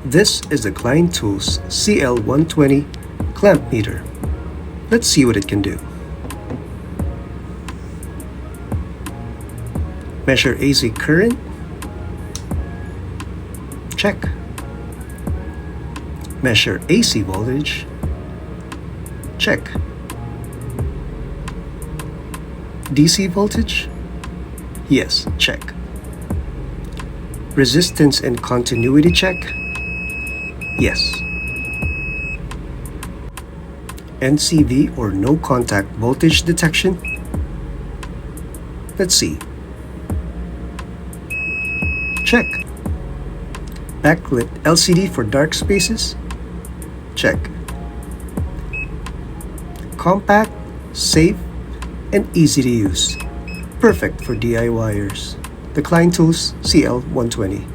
This is the Klein Tools CL120 clamp meter. Let's see what it can do. Measure AC current. Check. Measure AC voltage. Check. DC voltage? Yes, check. Resistance and continuity check? Yes. NCV or no contact voltage detection? Let's see. Check. Backlit LCD for dark spaces? Check. Compact, safe, and easy to use. Perfect for DIYers. The Klein Tools CL120.